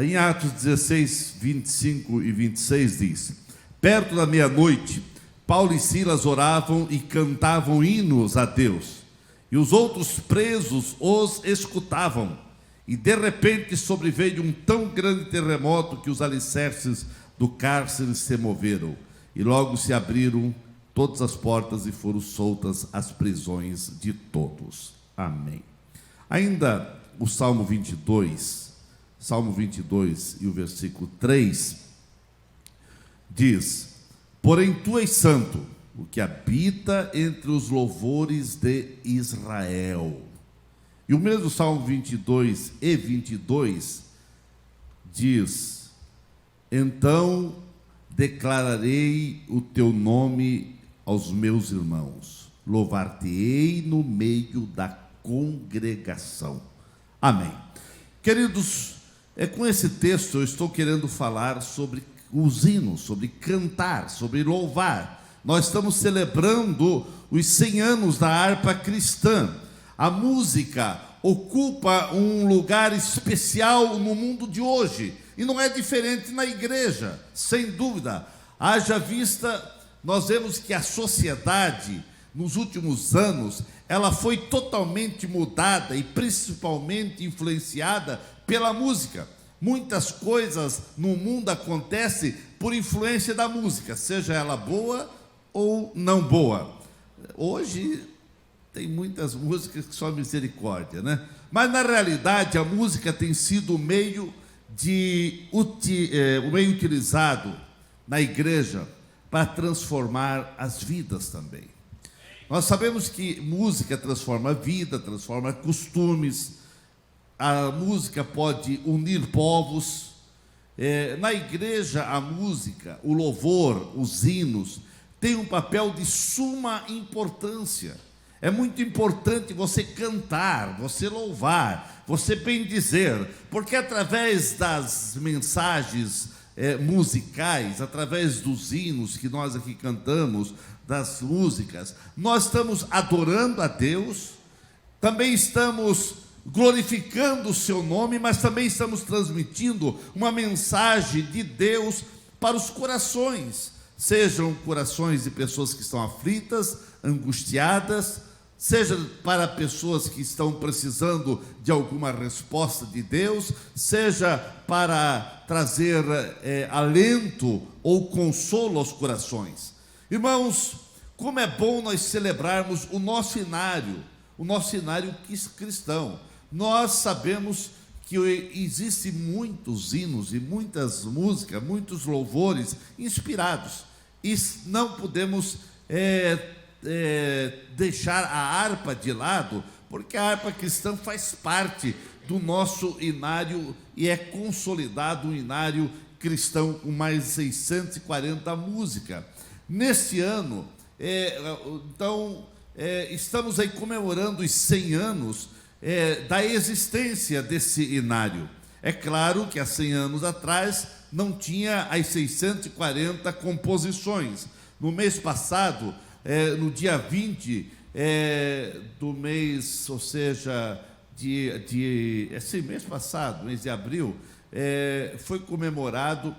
Em Atos 16, 25 e 26 diz: perto da meia-noite, Paulo e Silas oravam e cantavam hinos a Deus, e os outros presos os escutavam. E de repente sobreveio um tão grande terremoto que os alicerces do cárcere se moveram, e logo se abriram todas as portas e foram soltas as prisões de todos. Amém. Ainda o Salmo 22 e o versículo 3 diz: porém tu és santo, o que habita entre os louvores de Israel. E o mesmo Salmo 22 e 22 diz: então declararei o teu nome aos meus irmãos, louvar-te-ei no meio da congregação. Amém. Queridos, com esse texto eu estou querendo falar sobre os hinos, sobre cantar, sobre louvar. Nós estamos celebrando os 100 anos da harpa cristã. A música ocupa um lugar especial no mundo de hoje, e não é diferente na igreja, sem dúvida. Haja vista, nós vemos que a sociedade, nos últimos anos, ela foi totalmente mudada e principalmente influenciada pela música. Muitas coisas no mundo acontecem por influência da música, seja ela boa ou não boa. Hoje tem muitas músicas que só misericórdia, né? Mas na realidade a música tem sido o meio utilizado na igreja para transformar as vidas também. Nós sabemos que música transforma a vida, transforma costumes. A música pode unir povos. Na igreja, a música, o louvor, os hinos, tem um papel de suma importância. É muito importante você cantar, você louvar, você bendizer, porque através das mensagens musicais, através dos hinos que nós aqui cantamos, das músicas, nós estamos adorando a Deus, também estamos glorificando o seu nome, mas também estamos transmitindo uma mensagem de Deus para os corações, sejam corações de pessoas que estão aflitas, angustiadas, seja para pessoas que estão precisando de alguma resposta de Deus, seja para trazer alento ou consolo aos corações. Irmãos, como é bom nós celebrarmos o nosso inário cristão. Nós sabemos que existem muitos hinos e muitas músicas, muitos louvores inspirados, e não podemos deixar a harpa de lado, porque a harpa cristã faz parte do nosso inário e é consolidado um inário cristão com mais de 640 músicas. Neste ano, estamos aí comemorando os 100 anos da existência desse inário. É claro que há 100 anos atrás não tinha as 640 composições. No mês passado, no dia 20 do mês, ou seja, mês passado, mês de abril, foi comemorado,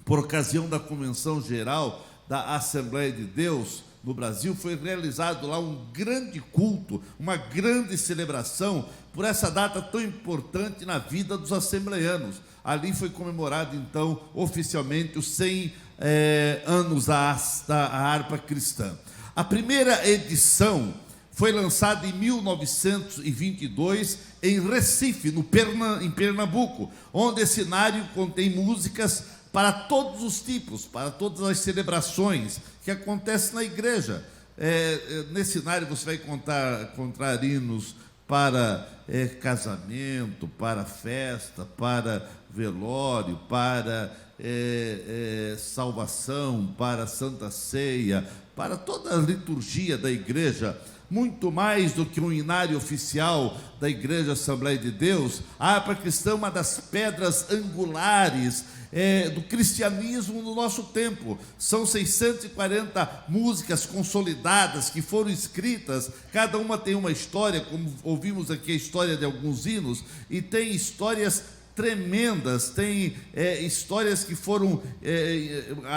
por ocasião da Convenção Geral da Assembleia de Deus no Brasil, foi realizado lá um grande culto, uma grande celebração por essa data tão importante na vida dos assembleianos. Ali foi comemorado, então, oficialmente os 100 anos da harpa cristã. A primeira edição foi lançada em 1922 em Recife, em Pernambuco, onde esse inário contém músicas para todos os tipos, para todas as celebrações que acontecem na igreja. Nesse cenário você vai encontrar hinos para casamento, para festa, para velório, para salvação, para Santa Ceia, para toda a liturgia da igreja. Muito mais do que um inário oficial da Igreja Assembleia de Deus, a harpa cristã é uma das pedras angulares do cristianismo no nosso tempo. São 640 músicas consolidadas que foram escritas, cada uma tem uma história, como ouvimos aqui a história de alguns hinos, e tem histórias tremendas, tem histórias que foram,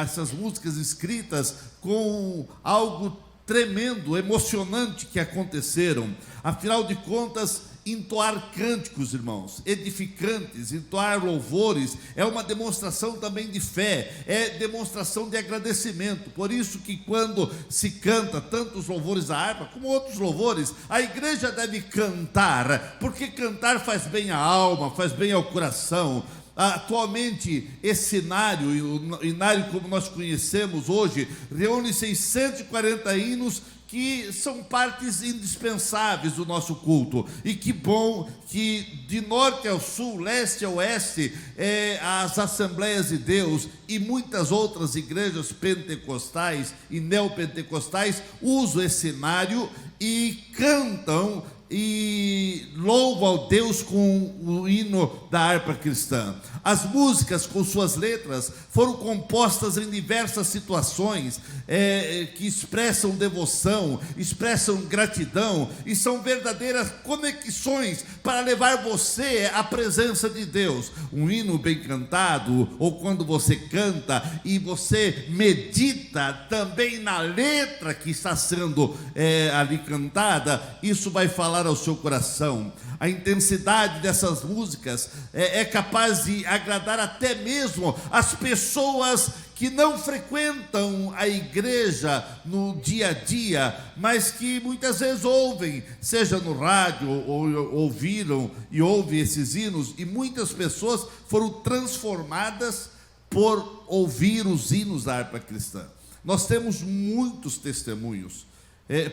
essas músicas escritas com algo tremendo, emocionante que aconteceram. Afinal de contas, entoar cânticos, irmãos, edificantes, entoar louvores, é uma demonstração também de fé, é demonstração de agradecimento. Por isso que quando se canta tanto os louvores da harpa, como outros louvores, a igreja deve cantar, porque cantar faz bem à alma, faz bem ao coração. Atualmente, esse cenário, o inário como nós conhecemos hoje, reúne 640 hinos que são partes indispensáveis do nosso culto. E que bom que de norte ao sul, leste a oeste, as Assembleias de Deus e muitas outras igrejas pentecostais e neopentecostais usam esse cenário e cantam e louvam ao Deus com o hino da harpa cristã. As músicas com suas letras foram compostas em diversas situações que expressam devoção, expressam gratidão e são verdadeiras conexões para levar você à presença de Deus. Um hino bem cantado, ou quando você canta e você medita também na letra que está sendo ali cantada, isso vai falar ao seu coração. A intensidade dessas músicas é capaz de agradar até mesmo as pessoas que não frequentam a igreja no dia a dia, mas que muitas vezes ouvem, seja no rádio, ou ouviram e ouvem esses hinos, e muitas pessoas foram transformadas por ouvir os hinos da harpa cristã. Nós temos muitos testemunhos.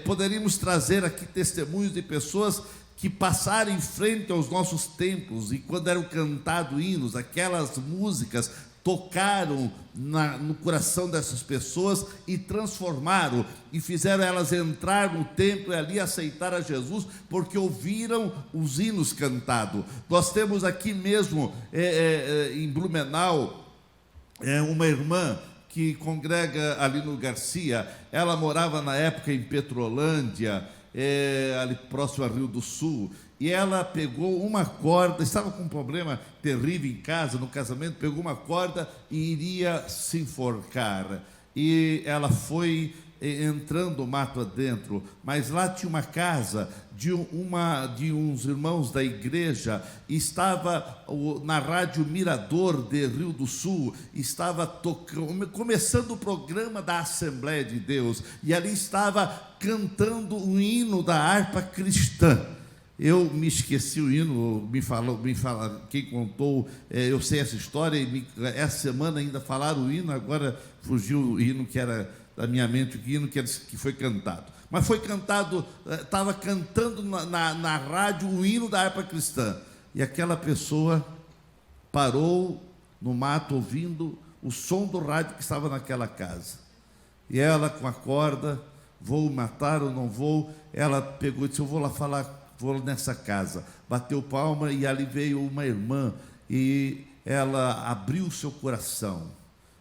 Poderíamos trazer aqui testemunhos de pessoas que passaram em frente aos nossos templos e quando eram cantados hinos, aquelas músicas tocaram no coração dessas pessoas e transformaram e fizeram elas entrar no templo e ali aceitar a Jesus, porque ouviram os hinos cantados. Nós temos aqui mesmo em Blumenau uma irmã que congrega ali no Garcia. Ela morava na época em Petrolândia, ali próximo a Rio do Sul, e ela pegou uma corda, estava com um problema terrível em casa, no casamento, pegou uma corda e iria se enforcar, e ela foi entrando mato adentro, mas lá tinha uma casa de uns irmãos da igreja, estava na Rádio Mirador de Rio do Sul, estava começando o programa da Assembleia de Deus, e ali estava cantando o hino da harpa cristã. Eu me esqueci o hino, me falaram, quem contou, eu sei essa história, e essa semana ainda falaram o hino, agora fugiu o hino que era da minha mente, o hino que foi cantado. Mas foi cantado, estava cantando na rádio o hino da harpa cristã. E aquela pessoa parou no mato ouvindo o som do rádio que estava naquela casa. E ela com a corda, vou matar ou não vou, ela pegou e disse, eu vou lá falar, vou nessa casa. Bateu palma e ali veio uma irmã e ela abriu o seu coração,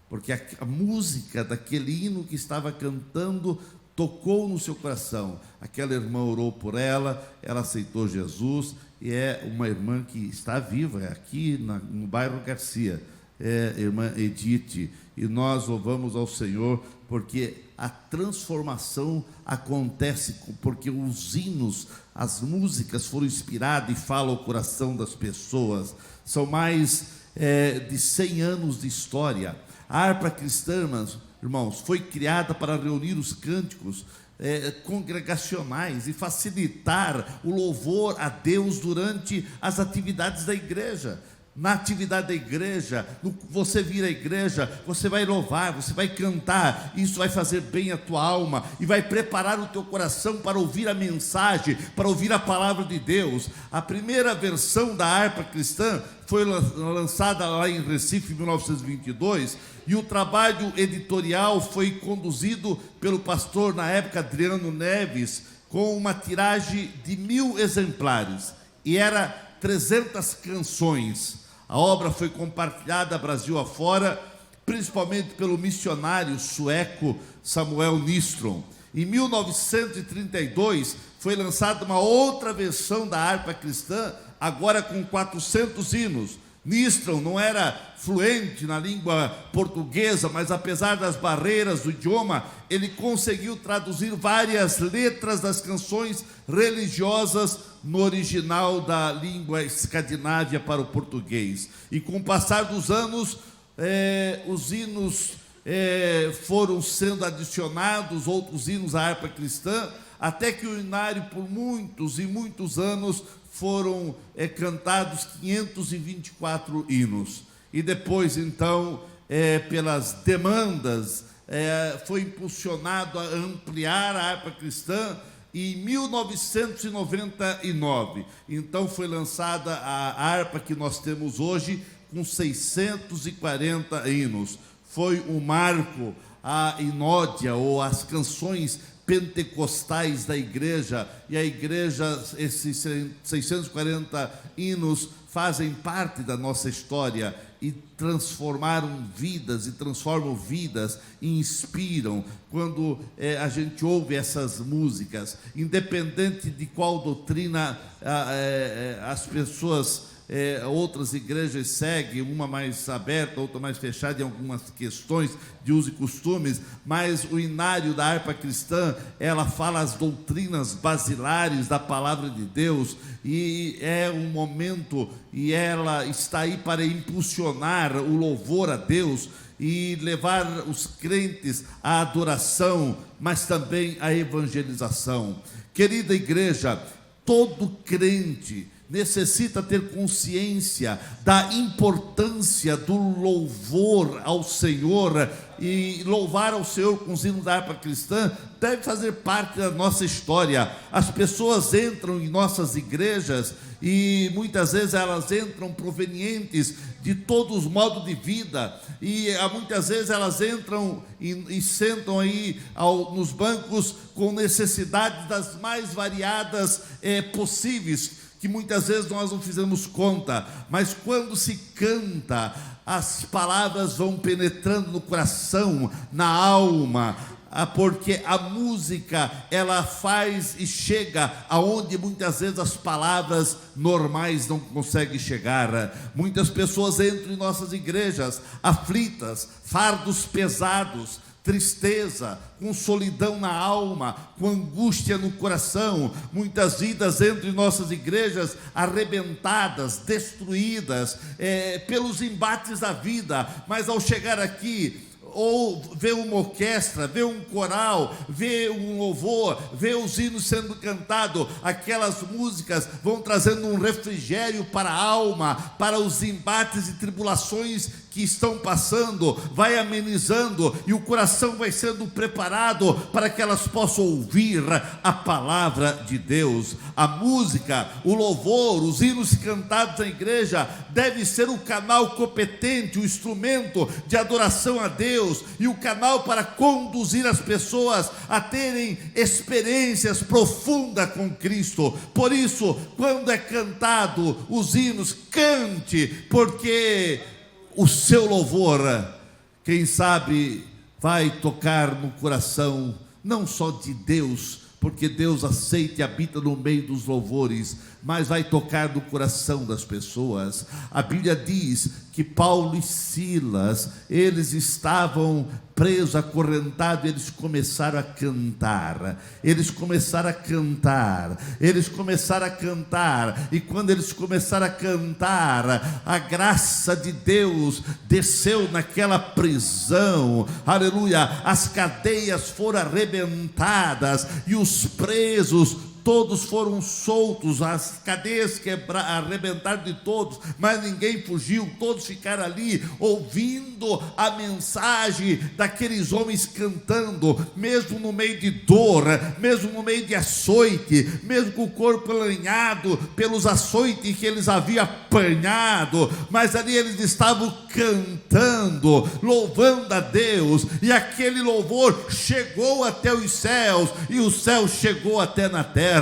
porque a música daquele hino que estava cantando tocou no seu coração. Aquela irmã orou por ela, ela aceitou Jesus, e é uma irmã que está viva, aqui no bairro Garcia, irmã Edith, e nós louvamos ao Senhor, porque a transformação acontece, porque os hinos, as músicas foram inspiradas e falam ao coração das pessoas. São mais de 100 anos de história. A harpa cristã, irmãos, foi criada para reunir os cânticos congregacionais e facilitar o louvor a Deus durante as atividades da igreja. Na atividade da igreja, você vir à igreja, você vai louvar, você vai cantar, isso vai fazer bem a tua alma e vai preparar o teu coração para ouvir a mensagem, para ouvir a palavra de Deus. A primeira versão da harpa cristã foi lançada lá em Recife, em 1922, e o trabalho editorial foi conduzido pelo pastor, na época, Adriano Neves, com uma tiragem de 1000 exemplares, e era 300 canções. A obra foi compartilhada Brasil afora, principalmente pelo missionário sueco Samuel Nistrom. Em 1932, foi lançada uma outra versão da harpa cristã, agora com 400 hinos. Nistron não era fluente na língua portuguesa, mas apesar das barreiras do idioma, ele conseguiu traduzir várias letras das canções religiosas no original da língua escandinávia para o português. E com o passar dos anos, os hinos foram sendo adicionados, outros hinos à harpa cristã, até que o inário, por muitos e muitos anos, foram cantados 524 hinos. E depois, então, pelas demandas, foi impulsionado a ampliar a harpa cristã. E em 1999, então, foi lançada a harpa que nós temos hoje, com 640 hinos. Foi um marco, a inódia, ou as canções pentecostais da igreja, e a igreja, esses 640 hinos fazem parte da nossa história e transformaram vidas, e transformam vidas, e inspiram. Quando a gente ouve essas músicas, independente de qual doutrina as pessoas, outras igrejas seguem, uma mais aberta, outra mais fechada em algumas questões de uso e costumes, mas o inário da harpa cristã, ela fala as doutrinas basilares da palavra de Deus, e é um momento, e ela está aí para impulsionar o louvor a Deus e levar os crentes à adoração, mas também à evangelização. Querida igreja, todo crente necessita ter consciência da importância do louvor ao Senhor, e louvar ao Senhor com os hinos da harpa cristã deve fazer parte da nossa história. As pessoas entram em nossas igrejas e muitas vezes elas entram provenientes de todos os modos de vida, e muitas vezes elas entram e sentam aí nos bancos com necessidades das mais variadas possíveis, que muitas vezes nós não fizemos conta, mas quando se canta, as palavras vão penetrando no coração, na alma, porque a música, ela faz e chega aonde muitas vezes as palavras normais não conseguem chegar. Muitas pessoas entram em nossas igrejas aflitas, fardos pesados, tristeza, com solidão na alma, com angústia no coração. Muitas vidas entram em nossas igrejas arrebentadas, destruídas pelos embates da vida, mas ao chegar aqui, ou ver uma orquestra, ver um coral, ver um louvor, ver os hinos sendo cantados, aquelas músicas vão trazendo um refrigério para a alma, para os embates e tribulações que estão passando, vai amenizando, e o coração vai sendo preparado para que elas possam ouvir a palavra de Deus. A música, o louvor, os hinos cantados na igreja deve ser o canal competente, o instrumento de adoração a Deus, e o canal para conduzir as pessoas a terem experiências profundas com Cristo. Por isso, quando é cantado os hinos, cante, porque o seu louvor, quem sabe, vai tocar no coração, não só de Deus, porque Deus aceita e habita no meio dos louvores, mas vai tocar no coração das pessoas. A Bíblia diz que Paulo e Silas, eles estavam presos, acorrentados, eles começaram a cantar, e quando eles começaram a cantar, a graça de Deus desceu naquela prisão, aleluia, as cadeias foram arrebentadas, e os presos todos foram soltos, as cadeias arrebentaram de todos, mas ninguém fugiu, todos ficaram ali, ouvindo a mensagem daqueles homens cantando, mesmo no meio de dor, mesmo no meio de açoite, mesmo com o corpo lanhado pelos açoites que eles haviam apanhado, mas ali eles estavam cantando, louvando a Deus, e aquele louvor chegou até os céus, e o céu chegou até na terra.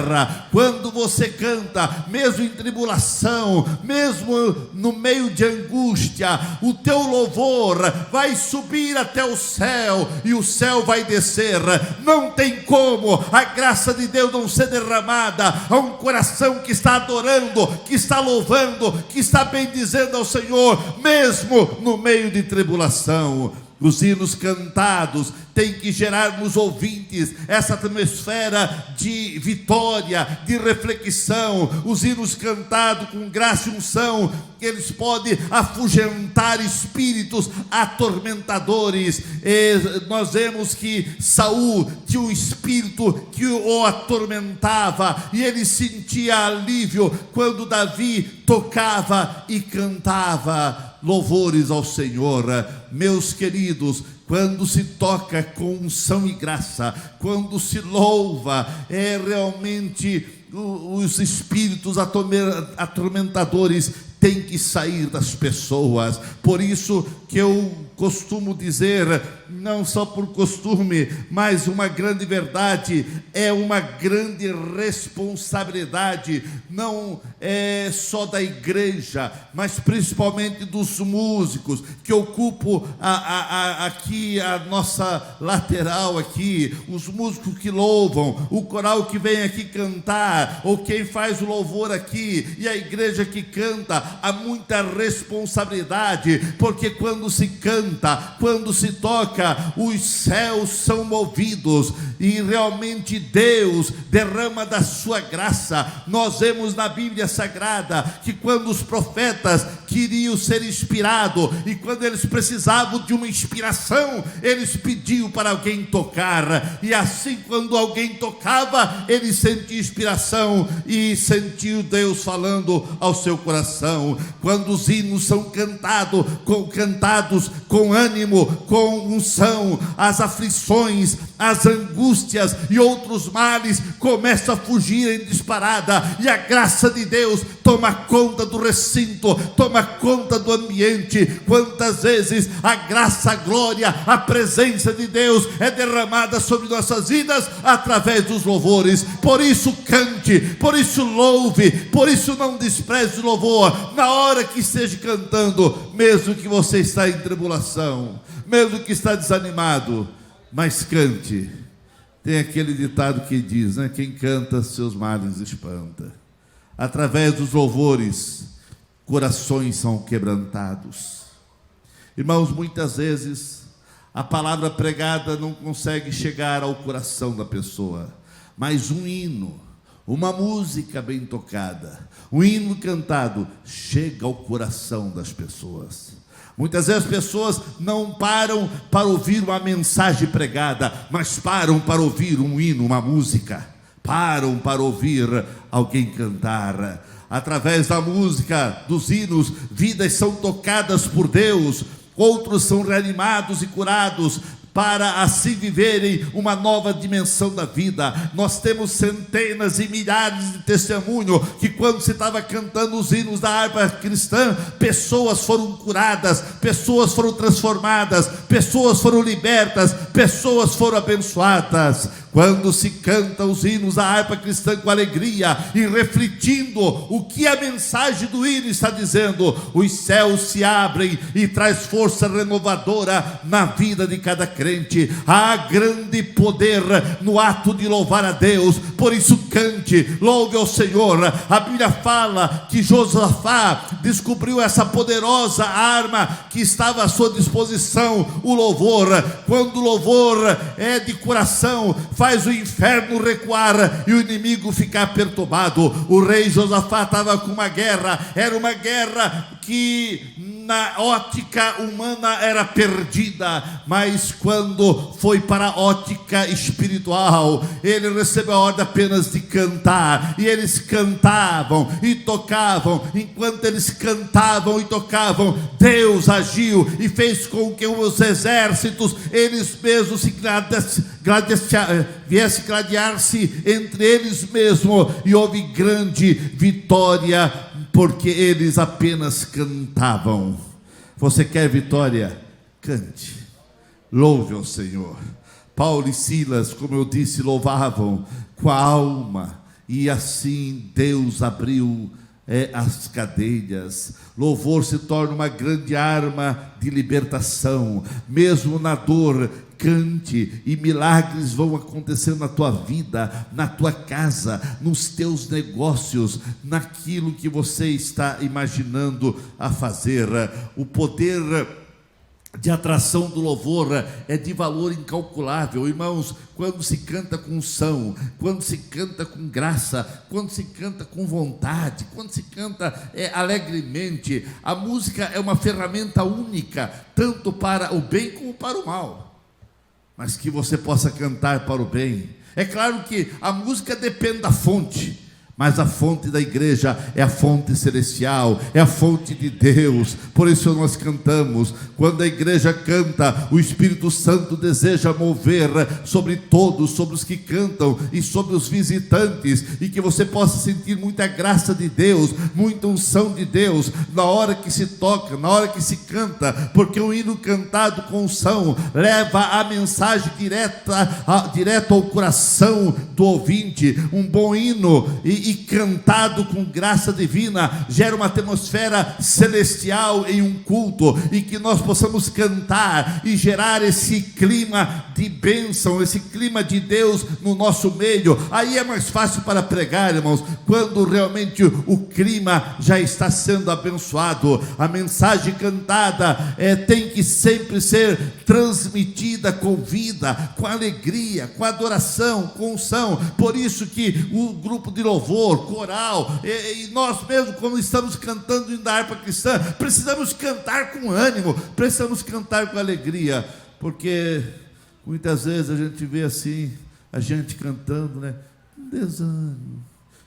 Quando você canta, mesmo em tribulação, mesmo no meio de angústia, o teu louvor vai subir até o céu, e o céu vai descer. Não tem como a graça de Deus não ser derramada a um coração que está adorando, que está louvando, que está bendizendo ao Senhor, mesmo no meio de tribulação. Os hinos cantados têm que gerar nos ouvintes essa atmosfera de vitória, de reflexão. Os hinos cantados com graça e unção, eles podem afugentar espíritos atormentadores. E nós vemos que Saul tinha um espírito que o atormentava, e ele sentia alívio quando Davi tocava e cantava louvores ao Senhor. Meus queridos, quando se toca com unção e graça, quando se louva, realmente os espíritos atormentadores têm que sair das pessoas. Por isso que eu costumo dizer, não só por costume, mas uma grande verdade, é uma grande responsabilidade, não é só da igreja, mas principalmente dos músicos, que ocupam aqui a nossa lateral aqui, os músicos que louvam, o coral que vem aqui cantar, ou quem faz o louvor aqui, e a igreja que canta. Há muita responsabilidade, porque quando se canta, quando se toca, os céus são movidos, e realmente Deus derrama da sua graça. Nós vemos na Bíblia Sagrada que quando os profetas queriam ser inspirados, e quando eles precisavam de uma inspiração, eles pediam para alguém tocar, e assim quando alguém tocava, ele sentia inspiração e sentiu Deus falando ao seu coração. Quando os hinos são cantados com ânimo, com unção, as aflições, as angústias e outros males começam a fugir em disparada, e a graça de Deus toma conta do recinto, toma conta do ambiente. Quantas vezes a graça, a glória, a presença de Deus é derramada sobre nossas vidas através dos louvores. Por isso cante, por isso louve, por isso não despreze o louvor. Na hora que esteja cantando, mesmo que você está em tribulação, mesmo que está desanimado, mas cante. Tem aquele ditado que diz, né? Quem canta seus males espanta. Através dos louvores, corações são quebrantados. Irmãos, muitas vezes a palavra pregada não consegue chegar ao coração da pessoa, mas um hino, uma música bem tocada, um hino cantado, chega ao coração das pessoas. Muitas vezes as pessoas não param para ouvir uma mensagem pregada, mas param para ouvir um hino, uma música. Param para ouvir alguém cantar. Através da música, dos hinos, vidas são tocadas por Deus, outros são reanimados e curados, para assim viverem uma nova dimensão da vida. Nós temos centenas e milhares de testemunhos que quando se estava cantando os hinos da harpa cristã, pessoas foram curadas, pessoas foram transformadas, pessoas foram libertas, pessoas foram abençoadas. Quando se canta os hinos da harpa cristã com alegria e refletindo o que a mensagem do hino está dizendo, os céus se abrem e traz força renovadora na vida de cada crente. Há grande poder no ato de louvar a Deus. Por isso cante, louve ao Senhor. A Bíblia fala que Josafá descobriu essa poderosa arma que estava à sua disposição, o louvor. Quando o louvor é de coração, faz o inferno recuar e o inimigo ficar perturbado. O rei Josafá estava com uma guerra, era uma guerra que na ótica humana era perdida, mas quando foi para a ótica espiritual, ele recebeu a ordem apenas de cantar, e eles cantavam e tocavam. Enquanto eles cantavam e tocavam, Deus agiu e fez com que os exércitos, eles mesmos viesse gladiar-se entre eles mesmos, e houve grande vitória, porque eles apenas cantavam. Você quer vitória? Cante, louve ao Senhor. Paulo e Silas, como eu disse, louvavam com a alma, e assim Deus abriu as cadeias. Louvor se torna uma grande arma de libertação. Mesmo na dor, cante, e milagres vão acontecer na tua vida, na tua casa, nos teus negócios, naquilo que você está imaginando a fazer. O poder de atração do louvor é de valor incalculável, irmãos. Quando se canta com unção, quando se canta com graça, quando se canta com vontade, quando se canta alegremente, a música é uma ferramenta única, tanto para o bem como para o mal, mas que você possa cantar para o bem. É claro que a música depende da fonte, mas a fonte da igreja é a fonte celestial, é a fonte de Deus. Por isso nós cantamos. Quando a igreja canta, o Espírito Santo deseja mover sobre todos, sobre os que cantam e sobre os visitantes, e que você possa sentir muita graça de Deus, muita unção de Deus, na hora que se toca, na hora que se canta, porque um hino cantado com unção leva a mensagem direto ao coração do ouvinte. Um bom hino e cantado com graça divina gera uma atmosfera celestial em um culto, e que nós possamos cantar e gerar esse clima de bênção, esse clima de Deus no nosso meio. Aí é mais fácil para pregar, irmãos, quando realmente o clima já está sendo abençoado. A mensagem cantada tem que sempre ser transmitida com vida, com alegria, com adoração, com unção. Por isso que o grupo de louvor, coral, e nós mesmos, quando estamos cantando da harpa cristã, precisamos cantar com ânimo, precisamos cantar com alegria, porque muitas vezes a gente vê assim, a gente cantando, né? Desânimo,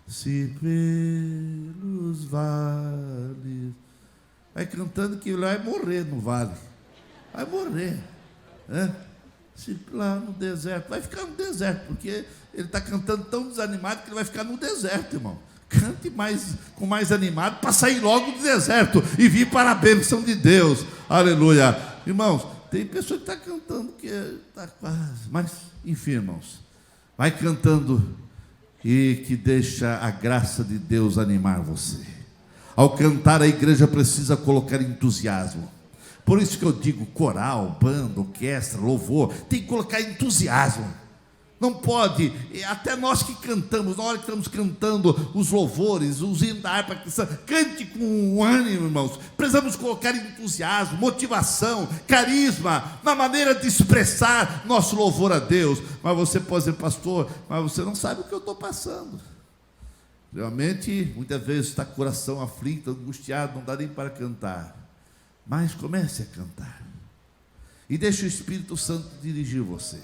se pelos vales, vai cantando que vai morrer no vale, vai morrer, né? Se lá no deserto, vai ficar no deserto, porque ele está cantando tão desanimado que ele vai ficar no deserto, irmão. Cante com mais animado, para sair logo do deserto e vir para a bênção de Deus. Aleluia. Irmãos, tem pessoa que está cantando que está quase, mas enfim, irmãos, vai cantando e que deixa a graça de Deus animar você. Ao cantar, a igreja precisa colocar entusiasmo. Por isso que eu digo, coral, banda, orquestra, louvor, tem que colocar entusiasmo. Não pode, até nós que cantamos, na hora que estamos cantando os louvores, os hinos da harpa cristã, cante com ânimo, irmãos. Precisamos colocar entusiasmo, motivação, carisma, na maneira de expressar nosso louvor a Deus. Mas você pode dizer, pastor, mas você não sabe o que eu estou passando. Realmente, muitas vezes está com o coração aflito, angustiado, não dá nem para cantar. Mas comece a cantar, e deixe o Espírito Santo dirigir você,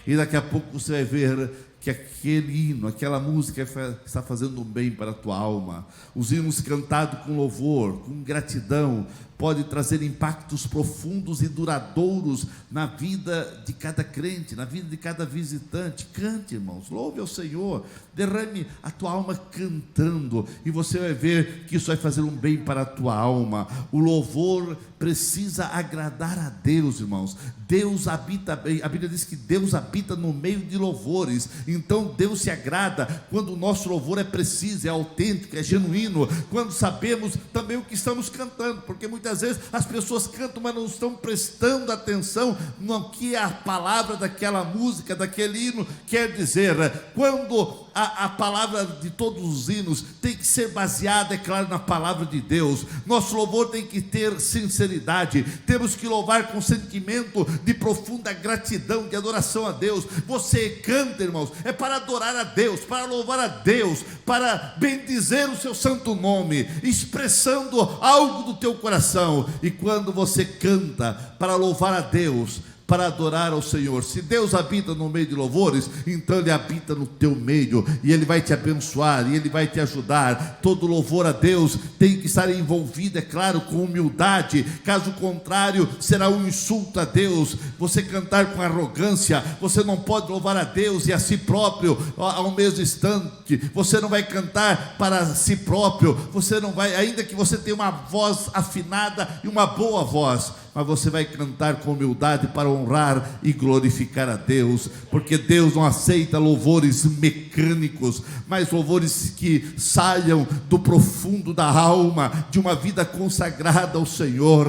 e daqui a pouco você vai ver que aquele hino, aquela música está fazendo um bem para a tua alma. Os hinos cantados com louvor, com gratidão, pode trazer impactos profundos e duradouros na vida de cada crente, na vida de cada visitante. Cante, irmãos, louve ao Senhor, derrame a tua alma cantando, e você vai ver que isso vai fazer um bem para a tua alma. O louvor precisa agradar a Deus, irmãos. Deus habita bem, a Bíblia diz que Deus habita no meio de louvores. Então Deus se agrada quando o nosso louvor é preciso, é autêntico, é genuíno, quando sabemos também o que estamos cantando, porque muitas vezes as pessoas cantam, mas não estão prestando atenção no que a palavra daquela música, daquele hino quer dizer. Quando a palavra de todos os hinos tem que ser baseada, é claro, na palavra de Deus. Nosso louvor tem que ter sinceridade, temos que louvar com sentimento de profunda gratidão, de adoração a Deus. Você canta, irmãos, é para adorar a Deus, para louvar a Deus, para bendizer o seu santo nome, expressando algo do teu coração. E quando você canta para louvar a Deus, para adorar ao Senhor, se Deus habita no meio de louvores, então Ele habita no teu meio, e Ele vai te abençoar, e Ele vai te ajudar. Todo louvor a Deus tem que estar envolvido, é claro, com humildade, caso contrário, será um insulto a Deus. Você cantar com arrogância, você não pode louvar a Deus e a si próprio ao mesmo instante. Você não vai cantar para si próprio, você não vai, ainda que você tenha uma voz afinada e uma boa voz, mas você vai cantar com humildade para honrar e glorificar a Deus, porque Deus não aceita louvores mecânicos, mas louvores que saiam do profundo da alma, de uma vida consagrada ao Senhor.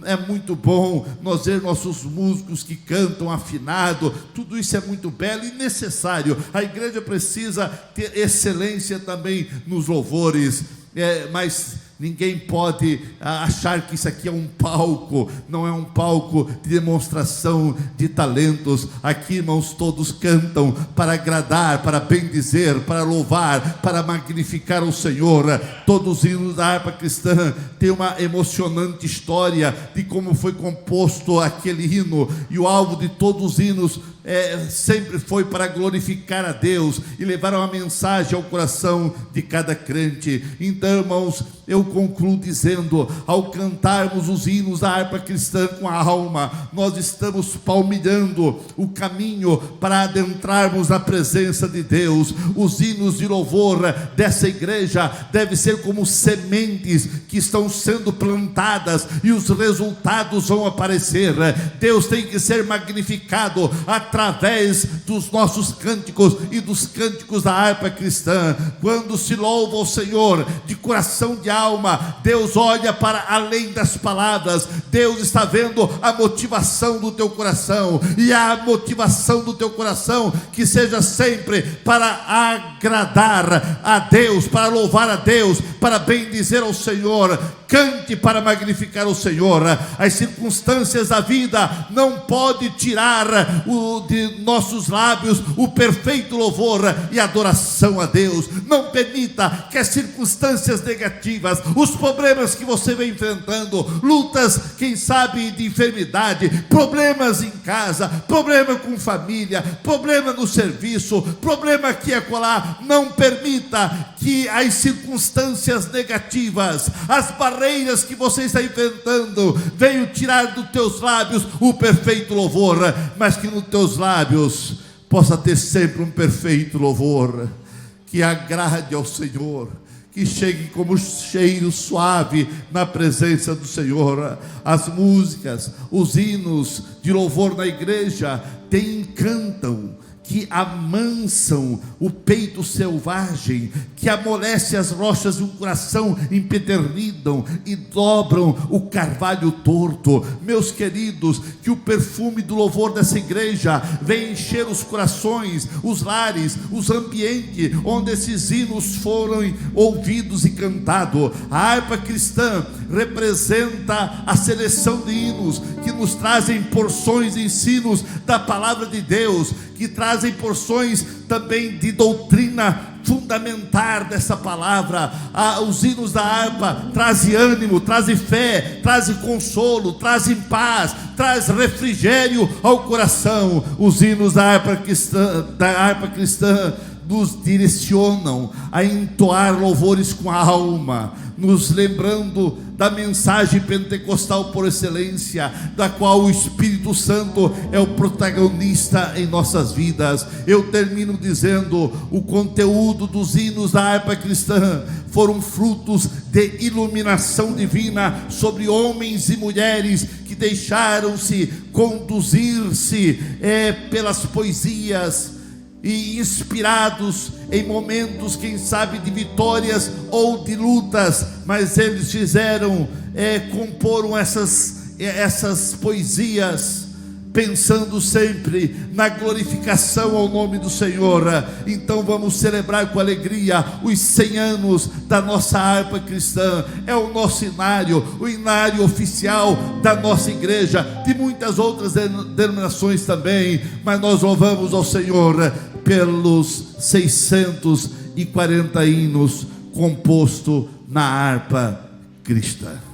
É muito bom nós ver nossos músicos que cantam afinado, tudo isso é muito belo e necessário. A igreja precisa ter excelência também nos louvores, mas ninguém pode achar que isso aqui é um palco. Não é um palco de demonstração de talentos. Aqui, irmãos, todos cantam para agradar, para bendizer, para louvar, para magnificar o Senhor. Todos os hinos da harpa cristã têm uma emocionante história de como foi composto aquele hino, e o alvo de todos os hinos sempre foi para glorificar a Deus e levar uma mensagem ao coração de cada crente. Então, irmãos, eu concluo dizendo: ao cantarmos os hinos da harpa cristã com a alma, nós estamos palmilhando o caminho para adentrarmos na presença de Deus. Os hinos de louvor dessa igreja devem ser como sementes que estão sendo plantadas e os resultados vão aparecer. Deus tem que ser magnificado através dos nossos cânticos e dos cânticos da harpa cristã. Quando se louva o Senhor de coração, de alma, Deus olha para além das palavras. Deus está vendo a motivação do teu coração, e a motivação do teu coração que seja sempre para agradar a Deus, para louvar a Deus, para bendizer ao Senhor. Cante para magnificar o Senhor. As circunstâncias da vida não podem tirar de nossos lábios o perfeito louvor e adoração a Deus. Não permita que as circunstâncias negativas, os problemas que você vem enfrentando, lutas, quem sabe de enfermidade, problemas em casa, problema com família, problema no serviço, problema aqui e acolá, não permita que as circunstâncias negativas, as barreiras que você está enfrentando, venham tirar dos teus lábios o perfeito louvor, mas que nos teus lábios possa ter sempre um perfeito louvor, que agrade ao Senhor, que chegue como cheiro suave na presença do Senhor. As músicas, os hinos de louvor na igreja te encantam, que amansam o peito selvagem, que amolece as rochas do coração empedernidam e dobram o carvalho torto. Meus queridos, que o perfume do louvor dessa igreja venha encher os corações, os lares, os ambientes onde esses hinos foram ouvidos e cantados. A harpa cristã representa a seleção de hinos que nos trazem porções de ensinos da palavra de Deus, que trazem porções também de doutrina fundamentar dessa palavra. Os hinos da harpa trazem ânimo, trazem fé, trazem consolo, trazem paz, traz refrigério ao coração. Os hinos da harpa cristã nos direcionam a entoar louvores com a alma, nos lembrando da mensagem pentecostal por excelência, da qual o Espírito Santo é o protagonista em nossas vidas. Eu termino dizendo: o conteúdo dos hinos da harpa cristã foram frutos de iluminação divina sobre homens e mulheres que deixaram-se conduzir-se pelas poesias, e inspirados em momentos, quem sabe, de vitórias ou de lutas, mas eles comporam essas poesias pensando sempre na glorificação ao nome do Senhor. Então vamos celebrar com alegria os 100 anos da nossa harpa cristã. É o nosso inário, o inário oficial da nossa igreja, de muitas outras denominações também, mas nós louvamos ao Senhor pelos 640 hinos compostos na harpa cristã.